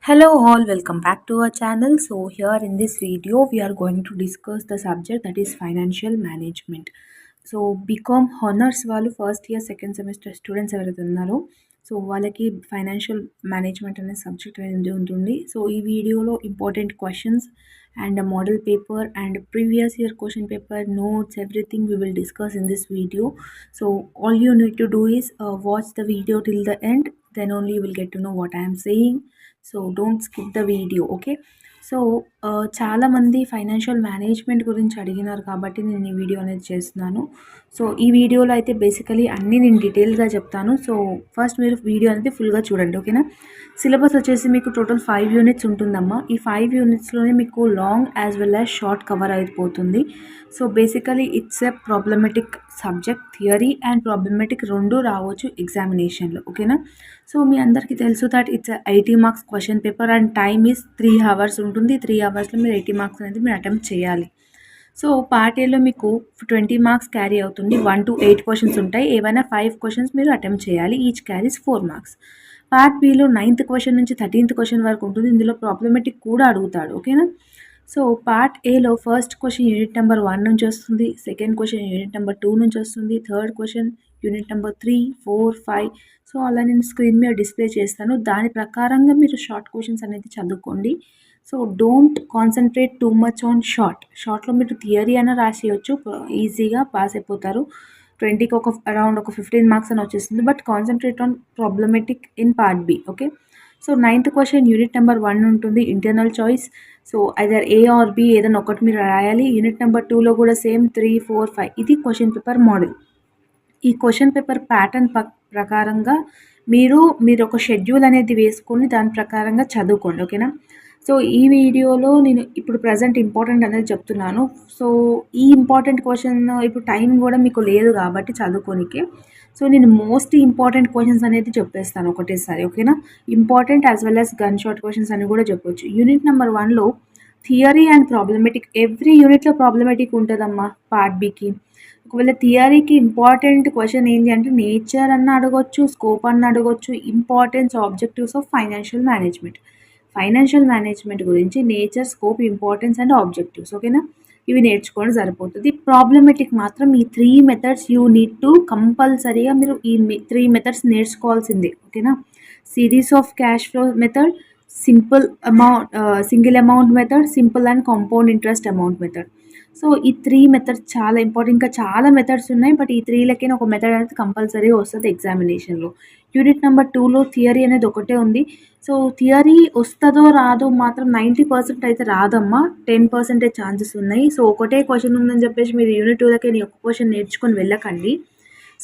Hello all, welcome back to our channel. So here in this video we are going to discuss the subject that is financial management. So BCom honours వాళ్ళు first year second semester students ఎవరైతే ఉన్నారో so వాళ్ళకి financial management అనే subject అనేది ఉంటుంది. So ఈ వీడియోలో important questions and model paper and previous year question paper notes everything we will discuss in this video. So all you need to do is watch the video till the end, then only you will get to know what I am saying. So don't skip the video, okay. So చాలామంది financial management గురించి అడిగినారు కాబట్టి నేను ఈ video అనేది చేస్తున్నాను. So ఈ వీడియోలో అయితే బేసికలీ అన్నీ నేను డీటెయిల్గా చెప్తాను. సో ఫస్ట్ మీరు వీడియో అనేది ఫుల్గా చూడండి, ఓకేనా. సిలబస్ వచ్చేసి మీకు టోటల్ 5 యూనిట్స్ ఉంటుందమ్మా. ఈ 5 యూనిట్స్లోనే మీకు long as well as short cover అయిపోతుంది. So basically it's a problematic subject. Theory and problematic రెండు రావచ్చు ఎగ్జామినేషన్లో, ఓకేనా. సో మీ అందరికీ తెలుసు that it's 80 marks question paper and time is 3 hours ఉంటుంది. 3 అవర్స్లో మీరు 80 మార్క్స్ అనేది మీరు అటెంప్ట్ చేయాలి. సో పార్ట్ ఏలో మీకు 20 మార్క్స్ క్యారీ అవుతుంది. 1 to 8 క్వశ్చన్స్ ఉంటాయి. ఏవైనా 5 క్వశ్చన్స్ మీరు అటెంప్ట్ చేయాలి. Each carries 4 marks. Part below 9th question నుంచి 13th క్వశ్చన్ వరకు ఉంటుంది. ఇందులో ప్రాబ్లమెటిక్ కూడా అడుగుతాడు, ఓకేనా. సో పార్ట్ ఏలో ఫస్ట్ క్వశ్చన్ యూనిట్ నెంబర్ 1 నుంచి వస్తుంది, సెకండ్ క్వశ్చన్ యూనిట్ నెంబర్ 2 నుంచి వస్తుంది, third question unit number 3, 4, 5. So అలా నేను స్క్రీన్ మీద డిస్ప్లే చేస్తాను. దాని ప్రకారంగా మీరు షార్ట్ క్వశ్చన్స్ అనేది చదువుకోండి. So don't concentrate too much on షార్ట్లో మీరు థియరీ అయినా రాసేయచ్చు, ఈజీగా పాస్ అయిపోతారు. 20కి అరౌండ్ ఒక 15 మార్క్స్ అని వచ్చేస్తుంది. But concentrate on problematic in part B, okay. So 9th question unit number 1 ఉంటుంది, internal choice. So either A or B ఏదైనా ఒకటి మీరు రాయాలి. యూనిట్ నెంబర్ 2లో కూడా సేమ్ 3, 4, 5. ఇది క్వశ్చన్ పేపర్ మోడల్. ఈ క్వశ్చన్ పేపర్ ప్యాటర్న్ ప్రకారంగా మీరు ఒక షెడ్యూల్ అనేది వేసుకొని దాని ప్రకారంగా చదువుకోండి, ఓకేనా. సో ఈ వీడియోలో నేను ఇప్పుడు ప్రజెంట్ ఇంపార్టెంట్ అనేది చెప్తున్నాను. సో ఈ ఇంపార్టెంట్ క్వశ్చన్ ఇప్పుడు టైం కూడా మీకు లేదు కాబట్టి చదువుకోనికి. సో నేను మోస్ట్ ఇంపార్టెంట్ క్వశ్చన్స్ అనేది చెప్పేస్తాను ఒకటేసారి, ఓకేనా. Important as well as gun shot questions అని కూడా చెప్పొచ్చు. యూనిట్ నెంబర్ 1లో థియరీ అండ్ ప్రాబ్లమెటిక్, ఎవ్రీ యూనిట్లో ప్రాబ్లమెటిక్ ఉంటుందమ్మా పార్ట్ బికి. ఒకవేళ థియరీకి ఇంపార్టెంట్ క్వశ్చన్ ఏంటి అంటే నేచర్ అన్న అడగొచ్చు, స్కోప్ అన్న అడగొచ్చు. Importance objectives of financial management గురించి nature, scope, importance and objectives, ఓకేనా. ఇవి నేర్చుకోవడం సరిపోతుంది. ప్రాబ్లమెటిక్ మాత్రం ఈ 3 మెథడ్స్ యూ నీడ్ టు కంపల్సరీగా మీరు ఈ 3 మెథడ్స్ నేర్చుకోవాల్సిందే, ఓకేనా. Series of cash flow method, single amount method, simple and compound interest amount method. So ఈ 3 మెథడ్స్ చాలా ఇంపార్టెంట్. ఇంకా చాలా మెథడ్స్ ఉన్నాయి, బట్ ఈ 3లకైనా ఒక మెథడ్ అనేది కంపల్సరీగా వస్తుంది ఎగ్జామినేషన్లో. యూనిట్ నెంబర్ 2లో థియరీ అనేది ఒకటే ఉంది. సో థియరీ వస్తుందో రాదో మాత్రం 90% అయితే రాదమ్మా, 10% ఛాన్సెస్ ఉన్నాయి. సో ఒకటే క్వశ్చన్ ఉందని చెప్పేసి మీరు యూనిట్ 2లకే ఒక క్వశ్చన్ నేర్చుకొని వెళ్ళకండి.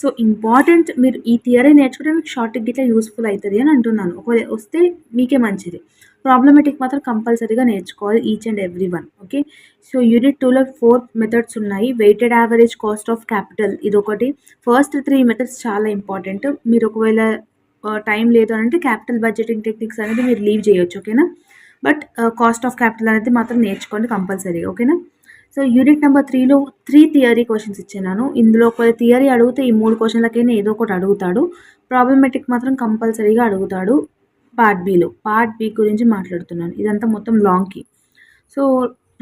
సో ఇంపార్టెంట్ మీరు ఈ థియరీ నేర్చుకుంటే మీకు షార్ట్ గిట్లా యూస్ఫుల్ అవుతుంది అని అంటున్నాను. ఒకవేళ వస్తే మీకే మంచిది. ప్రాబ్లమెటిక్ మాత్రం కంపల్సరీగా నేర్చుకోవాలి each and every one, okay. So unit 2లో 4 మెథడ్స్ ఉన్నాయి. Weighted average cost of capital ఇదొకటి. ఫస్ట్ 3 మెథడ్స్ చాలా ఇంపార్టెంట్. మీరు ఒకవేళ టైం లేదు అంటే క్యాపిటల్ బడ్జెటింగ్ టెక్నిక్స్ అనేది మీరు లీవ్ చేయొచ్చు, ఓకేనా. బట్ కాస్ట్ ఆఫ్ క్యాపిటల్ అనేది మాత్రం నేర్చుకోండి కంపల్సరీగా, ఓకేనా. సో యూనిట్ నెంబర్ 3లో 3 థియరీ క్వశ్చన్స్ ఇచ్చినాను. ఇందులో ఒక థియరీ అడిగితే ఈ 3 క్వశ్చన్లకైనా ఏదో ఒకటి అడుగుతాడు. ప్రాబ్లమెటిక్ మాత్రం కంపల్సరీగా అడుగుతాడు. పార్ట్ బి గురించి మాట్లాడుతున్నాను. ఇదంతా మొత్తం లాంగ్కి. సో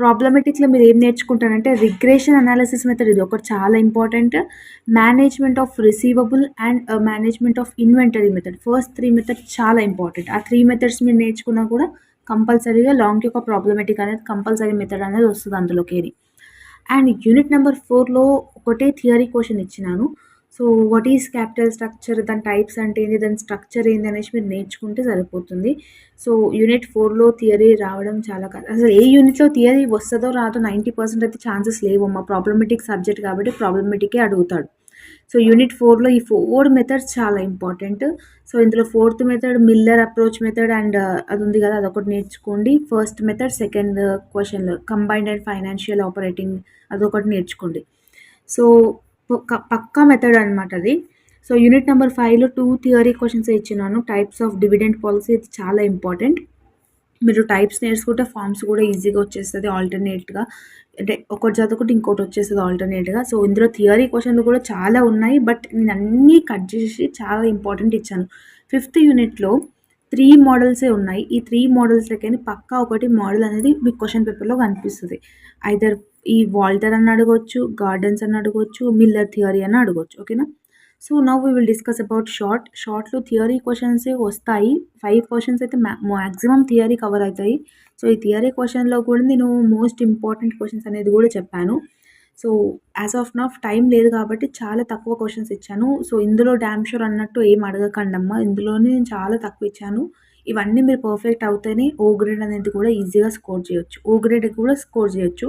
ప్రాబ్లమెటిక్లో మీరు ఏం నేర్చుకుంటారంటే రిగ్రెషన్ అనాలిసిస్ మెథడ్, ఇది ఒకటి చాలా important. Management of receivable and management of inventory method. First 3 methods చాలా ఇంపార్టెంట్. ఆ 3 మెథడ్స్ మీరు నేర్చుకున్నా కూడా కంపల్సరీగా లాంగ్ యొక్క ప్రాబ్లమెటిక్ అనేది కంపల్సరీ మెథడ్ అనేది వస్తుంది అందులోకి. అండ్ యూనిట్ నెంబర్ 4లో ఒకటే థియరీ క్వశ్చన్ ఇచ్చినాను. So what is capital structure, దాని టైప్స్ అంటే ఏంటి, దాని స్ట్రక్చర్ ఏంటి అనేసి మీరు నేర్చుకుంటే సరిపోతుంది. సో యూనిట్ 4లో థియరీ రావడం చాలా అసలు ఏ యూనిట్లో థియరీ వస్తుందో రాదో 90% అయితే ఛాన్సెస్ లేవమ్మా. ప్రాబ్లమెటిక్ సబ్జెక్ట్ కాబట్టి ప్రాబ్లమెటికే అడుగుతాడు. సో యూనిట్ 4లో ఈ 4 మెథడ్స్ చాలా ఇంపార్టెంట్. సో ఇందులో 4th method Miller approach method and అది ఉంది కదా, అదొకటి నేర్చుకోండి. ఫస్ట్ మెథడ్ సెకండ్ క్వశ్చన్లో కంబైన్డ్ అండ్ ఫైనాన్షియల్ ఆపరేటింగ్ అదొకటి నేర్చుకోండి. సో పక్కా మెథడ్ అనమాట అది. సో యూనిట్ నెంబర్ 5లో 2 థియరీ క్వశ్చన్స్ ఇచ్చినాను. టైప్స్ ఆఫ్ డివిడెండ్ పాలసీ, ఇది చాలా ఇంపార్టెంట్. మీరు టైప్స్ నేర్చుకుంటే ఫార్మ్స్ కూడా ఈజీగా వచ్చేస్తుంది ఆల్టర్నేట్గా. అంటే ఒకటి చదువుకుంటే ఇంకోటి వచ్చేస్తుంది ఆల్టర్నేట్గా. సో ఇందులో థియరీ క్వశ్చన్లు కూడా చాలా ఉన్నాయి, బట్ నేను అన్నీ కట్ చేసి చాలా ఇంపార్టెంట్ ఇచ్చాను. 5th యూనిట్లో 3 మోడల్సే ఉన్నాయి. ఈ 3 మోడల్స్‌లోకెళ్ళి పక్కా ఒకటి మోడల్ అనేది మీకు క్వెషన్ పేపర్‌లో కనిపిస్తది. ఐదర్ ఈ వాల్టర్ అని అడగొచ్చు, గార్డెన్స్ అని అడగొచ్చు, మిల్లర్ థియరీ అని అడగొచ్చు. ఓకేనా? So, now we will discuss about short. షార్ట్‌లో థియరీ క్వెషన్సే వస్తాయి. 5 క్వెషన్స్ అయితే మాక్సిమం థియరీ కవర్ అయితాయి. సో, ఈ థియరీ క్వెషన్‌లో కూడా నేను మోస్ట్ ఇంపార్టెంట్ క్వెషన్స్ అనేది కూడా చెప్పాను. So, as of now time లేదు కాబట్టి చాలా తక్కువ క్వెషన్స్ ఇచ్చాను. సో, ఇందులో డామ్ షూర్ అన్నట్టు ఏం అడగకండమ్మా. ఇందులోనే నేను చాలా తక్కువ ఇచ్చాను. ఇవన్నీ మీరు పర్ఫెక్ట్ అవుతేనే ఓ గ్రేడ్ అనేది కూడా ఈజీగా స్కోర్ చేయొచ్చు. ఓ గ్రేడ్ కూడా స్కోర్ చేయొచ్చు.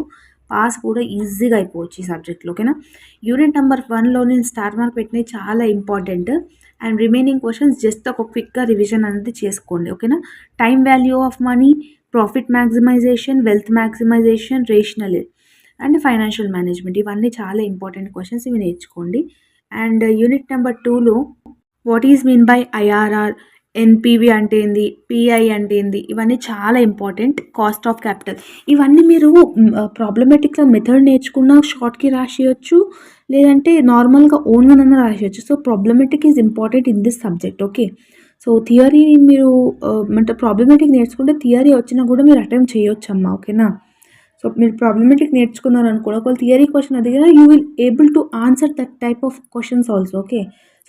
పాస్ కూడా ఈజీగా అయిపోవచ్చు ఈ సబ్జెక్ట్‌లో. ఓకేనా? యూనిట్ నెంబర్ 1లో నేను స్టార్ మార్క్ పెట్టినవి చాలా important. And remaining questions just ఒక క్విక్‌గా రివిజన్ అనేది చేసుకోండి. ఓకేనా? Time value of money, profit maximisation, wealth maximisation, rational and financial management ఇవన్నీ చాలా ఇంపార్టెంట్ క్వెషన్స్. ఇవి నేర్చుకోండి. అండ్ యూనిట్ నెంబర్ 2లో what is mean by IRR, NPV అంటే ఏంది, పిఐ అంటే ఏంది, ఇవన్నీ చాలా ఇంపార్టెంట్. కాస్ట్ ఆఫ్ క్యాపిటల్ ఇవన్నీ మీరు ప్రాబ్లమేటిక్‌లో మెథడ్ నేర్చుకున్న షార్ట్‌కి రాసేయొచ్చు. లేదంటే నార్మల్‌గా ఓన్‌గానైనా రాసేయొచ్చు. So, problematic is important in this subject. Okay. So, theory మీరు అంటే ప్రాబ్లమేటిక్ నేర్చుకుంటే థియరీ వచ్చినా కూడా మీరు అటెంప్ట్ చేయొచ్చమ్మా. ఓకేనా? సో, మీరు ప్రాబ్లమేటిక్ నేర్చుకున్నారనుకోండి, ఒకవేళ థియరీ క్వెషన్ అడిగినా you will able to answer that type of questions also. Okay.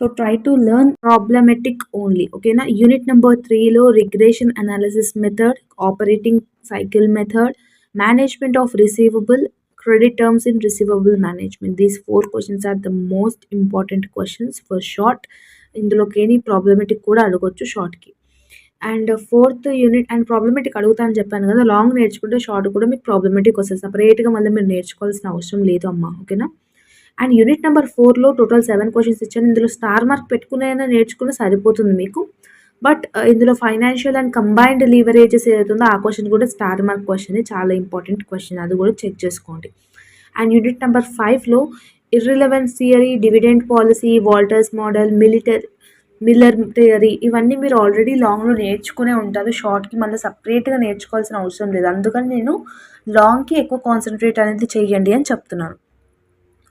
So, try to learn problematic only. ఓకేనా? యూనిట్ నెంబర్ 3లో regression analysis method, operating cycle method, management of receivable, credit terms in receivable management. These 4 questions are the most important questions for short. ఇందులోకేని problematic కూడా అడగొచ్చు షార్ట్‌కి. And 4th unit and problematic అడుగుతా అని చెప్పాను కదా! Long నేర్చుకుంటే షార్ట్ కూడా మీకు ప్రాబ్లమేటిక్ వస్తది. సెపరేట్‌గా మళ్ళీ మీరు నేర్చుకోవాల్సిన అవసరం లేదు అమ్మా. ఓకేనా? అండ్ యూనిట్ నెంబర్ 4లో టోటల్ 7 క్వెషన్స్ ఇచ్చాను. ఇందులో స్టార్ మార్క్ పెట్టుకునైనా నేర్చుకున్న సరిపోతుంది మీకు. బట్ ఇందులో ఫైనాన్షియల్ అండ్ కంబైన్డ్ లీవరేజెస్ ఏదైతుందో ఆ క్వెషన్ కూడా స్టార్ మార్క్ క్వెషనే. చాలా ఇంపార్టెంట్ క్వెషన్. అది కూడా చెక్ చేసుకోండి. అండ్ యూనిట్ నెంబర్ 5లో irrelevance theory, dividend policy, Walters model, Miller theory ఇవన్నీ మీరు ఆల్రెడీ లాంగ్‌లో నేర్చుకునే ఉంటారు. షార్ట్‌కి మళ్ళీ సెపరేట్‌గా నేర్చుకోవాల్సిన అవసరం లేదు. అందుకని నేను లాంగ్‌కి ఎక్కువ కాన్సంట్రేట్ అనేది చేయండి అని చెప్తున్నాను.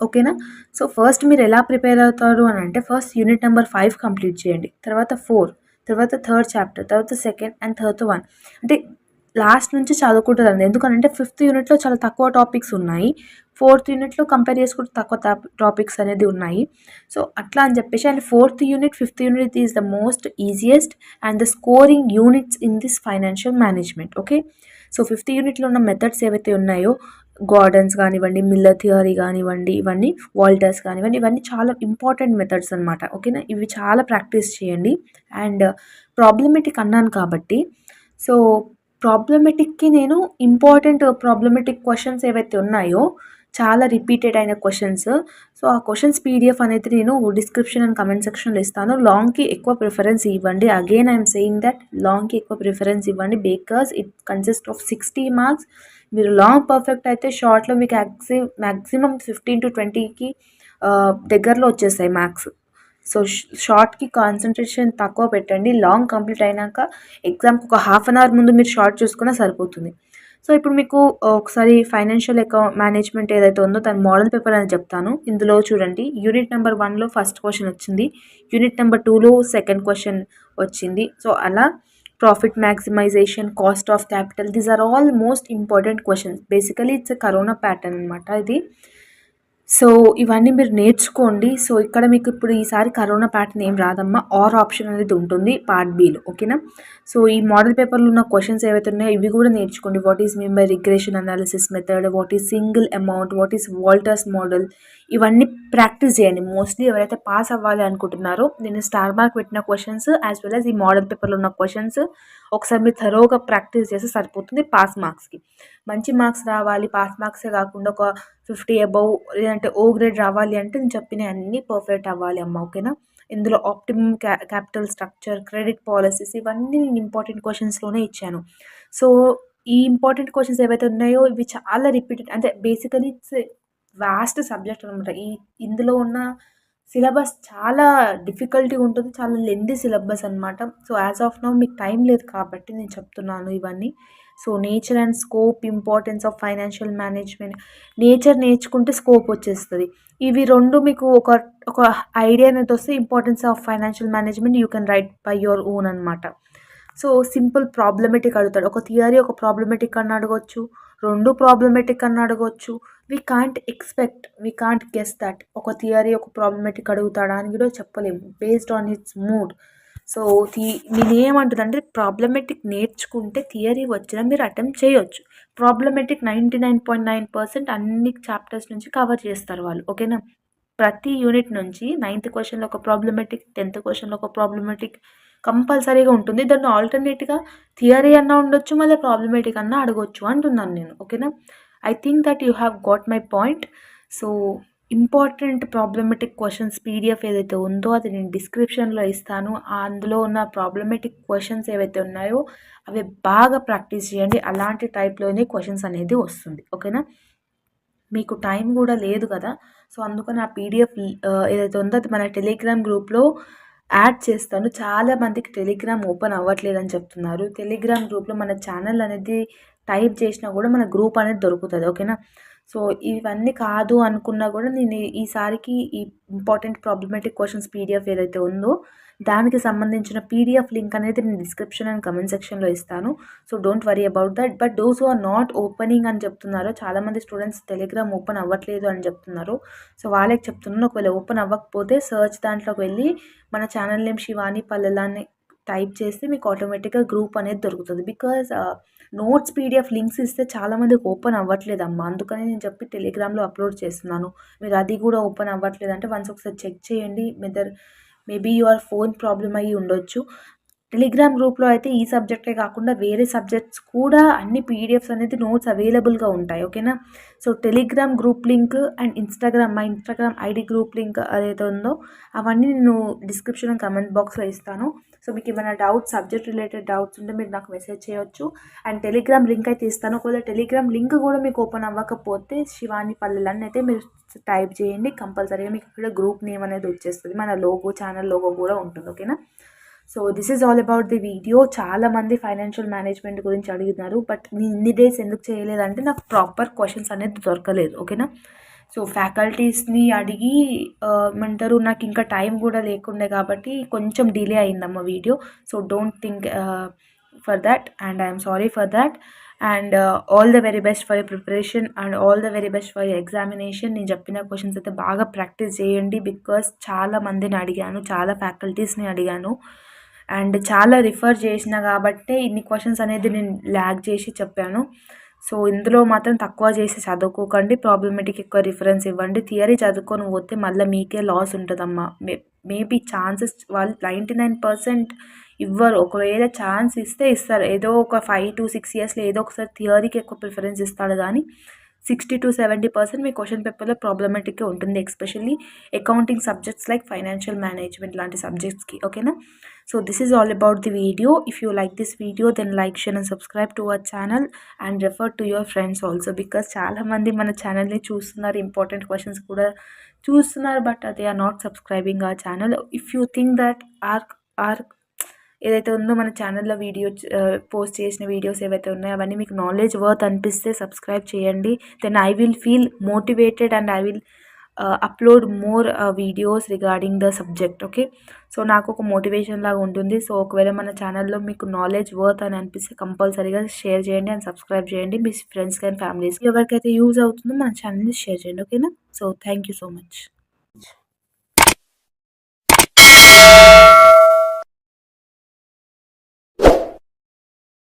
ఓకేనా? సో, ఫస్ట్ మీరు ఎలా ప్రిపేర్ అవుతారు అని అంటే ఫస్ట్ యూనిట్ నెంబర్ 5 కంప్లీట్ చేయండి. తర్వాత 4, తర్వాత థర్డ్ చాప్టర్, తర్వాత సెకండ్ అండ్ థర్డ్ 1 అంటే లాస్ట్ నుంచి చదువుకుంటారండి. ఎందుకనంటే 5th యూనిట్‌లో చాలా తక్కువ టాపిక్స్ ఉన్నాయి. 4th యూనిట్‌లో కంపేర్ చేసుకుంటే తక్కువ టాపిక్స్ అనేది ఉన్నాయి. సో, అట్లా అని చెప్పేసి and 4th unit, 5th unit is the most easiest and the scoring units in this financial management. Okay. So, 5th యూనిట్‌లో ఉన్న మెథడ్స్ ఏవైతే ఉన్నాయో గార్డెన్స్ కానివ్వండి, మిల్లర్ థియరీ కానివ్వండి, ఇవన్నీ వాల్టర్స్ కానివ్వండి, ఇవన్నీ చాలా ఇంపార్టెంట్ మెథడ్స్ అనమాట. ఓకేనా? ఇవి చాలా ప్రాక్టీస్ చేయండి. అండ్ ప్రాబ్లమేటిక్ అన్నాను కాబట్టి సో, ప్రాబ్లమేటిక్‌కి నేను ఇంపార్టెంట్ ప్రాబ్లమేటిక్ క్వెషన్స్ ఏవైతే ఉన్నాయో చాలా రిపీటెడ్ అయిన క్వెషన్స్. సో, ఆ క్వెషన్స్ పీడిఎఫ్ అనేది నేను డిస్క్రిప్షన్ అండ్ కామెంట్ సెక్షన్‌లో ఇస్తాను. లాంగ్‌కి ఎక్కువ ప్రిఫరెన్స్ ఇవ్వండి. అగైన్ ఐయామ్ సేయింగ్ దట్ లాంగ్‌కి ఎక్కువ ప్రిఫరెన్స్ ఇవ్వండి. Because it consist of 60 marks. మీరు లాంగ్ పర్ఫెక్ట్ అయితే షార్ట్‌లో మీకు మాక్సిమం 15-20కి దగ్గరలో వచ్చేస్తాయి మార్క్స్. సో, షార్ట్‌కి కాన్సంట్రేషన్ తక్కువ పెట్టండి. లాంగ్ కంప్లీట్ అయినాక ఎగ్జామ్‌కి ఒక హాఫ్ అన్ అవర్ ముందు మీరు షార్ట్ చూసుకున్నా సరిపోతుంది. సో, ఇప్పుడు మీకు ఒకసారి ఫైనాన్షియల్ మేనేజ్మెంట్ ఏదైతే ఉందో దాని మోడల్ పేపర్ అనేది చెప్తాను. ఇందులో చూడండి యూనిట్ నెంబర్ 1లో ఫస్ట్ క్వెషన్ వచ్చింది. యూనిట్ నెంబర్ 2లో సెకండ్ క్వెషన్ వచ్చింది. సో, అలా profit maximisation, cost of capital these are all most important questions. Basically it's a corona pattern అనమాట ఇది. సో, ఇవన్నీ మీరు నేర్చుకోండి. సో, ఇక్కడ మీకు ఇప్పుడు ఈసారి కరోనా ప్యాటర్న్ ఏం రాదమ్మా. ఆర్ ఆప్షన్ అనేది ఉంటుంది పార్ట్ బిలో. ఓకేనా? సో, ఈ మోడల్ పేపర్‌లో ఉన్న క్వెషన్స్ ఏవైతే ఉన్నాయో ఇవి కూడా నేర్చుకోండి. What is mean by regression analysis method, what is single amount, what is Walters model ఇవన్నీ ప్రాక్టీస్ చేయండి. మోస్ట్లీ ఎవరైతే పాస్ అవ్వాలి అనుకుంటున్నారో నేను స్టార్ మార్క్ పెట్టిన క్వెషన్స్ యాజ్ వెల్ యాజ్ ఈ మోడల్ పేపర్‌లో ఉన్న క్వెషన్స్ ఒకసారి మీరు థరోగా ప్రాక్టీస్ చేస్తే సరిపోతుంది పాస్ మార్క్స్‌కి. మంచి మార్క్స్ రావాలి, పాస్ మార్క్సే కాకుండా ఒక 50 అబోవ్ లేదంటే ఓ గ్రేడ్ రావాలి అంటే నేను చెప్పినవి అన్నీ పర్ఫెక్ట్ అవ్వాలి అమ్మ. ఓకేనా? ఇందులో optimum capital structure, credit policies ఇవన్నీ నేను ఇంపార్టెంట్ క్వెషన్స్‌లోనే ఇచ్చాను. సో, ఈ ఇంపార్టెంట్ క్వెషన్స్ ఏవైతే ఉన్నాయో ఇవి చాలా రిపీటెడ్ అంటే బేసికలీ ఇట్స్ వాస్ట్ సబ్జెక్ట్ అనమాట. ఇందులో ఉన్న సిలబస్ చాలా డిఫికల్టీ ఉంటుంది. చాలా లెంథీ సిలబస్ అనమాట. సో, యాజ్ ఆఫ్ నౌ మీకు టైం లేదు కాబట్టి నేను చెప్తున్నాను ఇవన్నీ. So, nature and scope, importance of financial management. Nature నేర్చుకుంటే స్కోప్ వచ్చేస్తది. ఇవి 2 మీకు ఒక ఐడియా అనేది వస్తే importance of financial management you can write by your own అనమాట. సో సింపుల్ ప్రాబ్లమెటిక్ అడుగుతాడు. ఒక థియరీ ఒక ప్రాబ్లమెటిక్ అని అడగొచ్చు, 2 ప్రాబ్లమెటిక్ అని అడగొచ్చు. వీ కాంట్ గెస్ దట్ ఒక థియరీ ఒక ప్రాబ్లమెటిక్ అడుగుతాడా అని కూడా చెప్పలేము based on its mood. So నేనేమంటుందంటే ప్రాబ్లమెటిక్ నేర్చుకుంటే థియరీ వచ్చినా మీరు అటెంప్ట్ చేయొచ్చు. ప్రాబ్లమెటిక్ 99.9% అన్ని చాప్టర్స్ నుంచి కవర్ చేస్తారు వాళ్ళు. ఓకేనా? ప్రతి యూనిట్ నుంచి 9th క్వశ్చన్లో ఒక ప్రాబ్లమెటిక్, 10th క్వశ్చన్లో ఒక ప్రాబ్లమెటిక్ కంపల్సరీగా ఉంటుంది. దాన్ని ఆల్టర్నేట్గా థియరీ అన్నా ఉండొచ్చు, మళ్ళీ ప్రాబ్లమెటిక్ అన్నా అడగొచ్చు అంటున్నాను నేను. ఓకేనా? I think that you have got my point. So important problematic questions PDF ఏదైతే ఉందో అది నేను డిస్క్రిప్షన్లో ఇస్తాను. అందులో ఉన్న ప్రాబ్లమెటిక్ క్వశ్చన్స్ ఏవైతే ఉన్నాయో అవి బాగా ప్రాక్టీస్ చేయండి. అలాంటి టైప్లోనే క్వశ్చన్స్ అనేది వస్తుంది. ఓకేనా? మీకు టైం కూడా లేదు కదా, సో అందుకని ఆ పీడిఎఫ్ ఏదైతే ఉందో అది మన టెలిగ్రామ్ గ్రూప్లో యాడ్ చేస్తాను. చాలామందికి టెలిగ్రామ్ ఓపెన్ అవ్వట్లేదని చెప్తున్నారు. టెలిగ్రామ్ గ్రూప్లో మన ఛానల్ అనేది టైప్ చేసినా కూడా మన గ్రూప్ అనేది దొరుకుతుంది. ఓకేనా? సో ఇవన్నీ కాదు అనుకున్నా కూడా నేను ఈసారికి ఈ ఇంపార్టెంట్ ప్రాబ్లమెటిక్ క్వశ్చన్స్ పీడిఎఫ్ ఏదైతే ఉందో దానికి సంబంధించిన పీడిఎఫ్ లింక్ అనేది నేను డిస్క్రిప్షన్ అండ్ కమెంట్ సెక్షన్లో ఇస్తాను. So don't worry about that. But those who are not opening అని చెప్తున్నారు, చాలామంది స్టూడెంట్స్ టెలిగ్రామ్ ఓపెన్ అవ్వట్లేదు అని చెప్తున్నారు. సో వాళ్ళకి చెప్తున్నాను, ఒకవేళ ఓపెన్ అవ్వకపోతే సర్చ్ దాంట్లోకి వెళ్ళి మన ఛానల్ నేమ్ శివాని పల్లెలాన్ని టైప్ చేస్తే మీకు ఆటోమేటిక్గా గ్రూప్ అనేది దొరుకుతుంది. బికాజ్ నోట్స్ పీడిఎఫ్ లింక్స్ ఇస్తే చాలామందికి ఓపెన్ అవ్వట్లేదమ్మా, అందుకని నేను చెప్పి టెలిగ్రామ్లో అప్లోడ్ చేస్తున్నాను. మీరు అది కూడా ఓపెన్ అవ్వట్లేదు అంటే వన్స్ ఒకసారి చెక్ చేయండి. మేబీ యువర్ ఫోన్ ప్రాబ్లం అయ్యి ఉండొచ్చు. టెలిగ్రామ్ గ్రూప్లో అయితే ఈ సబ్జెక్టే కాకుండా వేరే సబ్జెక్ట్స్ కూడా అన్ని పీడిఎఫ్స్ అనేది నోట్స్ అవైలబుల్గా ఉంటాయి. ఓకేనా? So Telegram group link and మా ఇన్స్టాగ్రామ్ ఐడి గ్రూప్ లింక్ అదైతే ఉందో అవన్నీ నేను డిస్క్రిప్షన్ అండ్ కమెంట్ బాక్స్లో ఇస్తాను. సో మీకు ఏమైనా డౌట్స్, సబ్జెక్ట్ రిలేటెడ్ డౌట్స్ ఉంటే మీరు నాకు మెసేజ్ చేయొచ్చు. అండ్ టెలిగ్రామ్ లింక్ అయితే ఇస్తాను. ఒకవేళ టెలిగ్రామ్ లింక్ కూడా మీకు ఓపెన్ అవ్వకపోతే శివాని పల్లెలని అయితే మీరు టైప్ చేయండి. కంపల్సరీగా మీకు ఇక్కడ గ్రూప్ నేమ్ అనేది వచ్చేస్తుంది. మన లోగో, ఛానల్ లోగో కూడా ఉంటుంది. ఓకేనా? So this is all about the video. చాలామంది ఫైనాన్షియల్ మేనేజ్మెంట్ గురించి అడుగుతున్నారు, బట్ నేను ఇన్ని డేస్ ఎందుకు చేయలేదంటే నాకు ప్రాపర్ క్వశ్చన్స్ అనేది దొరకలేదు. ఓకేనా? సో ఫ్యాకల్టీస్ని అడిగి ఏమంటారు, నాకు ఇంకా టైం కూడా లేకుండే కాబట్టి కొంచెం డిలే అయిందమ్మ video. So don't think for that and I'm sorry for that. And all the very best for your preparation and all the very best for your examination. నేను చెప్పిన క్వశ్చన్స్ అయితే బాగా ప్రాక్టీస్ చేయండి. బికాస్ చాలా మందిని అడిగాను, చాలా ఫ్యాకల్టీస్ని అడిగాను అండ్ చాలా రిఫర్ చేసిన కాబట్టే ఇన్ని క్వశ్చన్స్ అనేది నేను ల్యాగ్ చేసి చెప్పాను. సో ఇందులో మాత్రం తక్కువ చేసి చదువుకోకండి, ప్రాబ్లమెటిక్ ఎక్కువ రిఫరెన్స్ ఇవ్వండి. థియరీ చదువుకొని పోతే మళ్ళీ మీకే లాస్ ఉంటుందమ్మా. మేబీ ఛాన్సెస్ వాళ్ళు 99% ఇవ్వరు. ఒకవేళ ఛాన్స్ ఇస్తే ఇస్తారు, ఏదో ఒక 5 to 6 ఇయర్స్లో ఏదో ఒకసారి థియరీకి ఎక్కువ ప్రిఫరెన్స్ ఇస్తాడు. కానీ 60 to 70% మీ క్వశ్చన్ పేపర్లో ప్రాబ్లమెటిక్గా ఉంటుంది, especially accounting subjects like financial management లాంటి సబ్జెక్ట్స్కి. ఓకేనా? So this is all about the video. If you like this video then like, share and subscribe to our channel and refer to your friends also, because చాలా మంది మన ఛానల్ని చూస్తున్నారు, important questions కూడా చూస్తున్నారు, but they are not subscribing our channel. If you think that are ఏదైతే ఉందో మన ఛానల్లో పోస్ట్ చేసిన వీడియోస్ ఏవైతే ఉన్నాయో అవన్నీ మీకు నాలెడ్జ్ వర్త్ అనిపిస్తే సబ్స్క్రైబ్ చేయండి. Then I will feel motivated and I will upload more videos regarding the subject. Okay? So నాకు ఒక మోటివేషన్ లాగా ఉంటుంది. సో ఒకవేళ మన ఛానల్లో మీకు నాలెడ్జ్ వర్త్ అని అనిపిస్తే కంపల్సరీగా షేర్ చేయండి అండ్ సబ్స్క్రైబ్ చేయండి. మీ ఫ్రెండ్స్ కానీ ఫ్యామిలీస్కి ఎవరికైతే యూజ్ అవుతుందో మన ఛానల్ని షేర్ చేయండి. ఓకేనా? So thank you so much.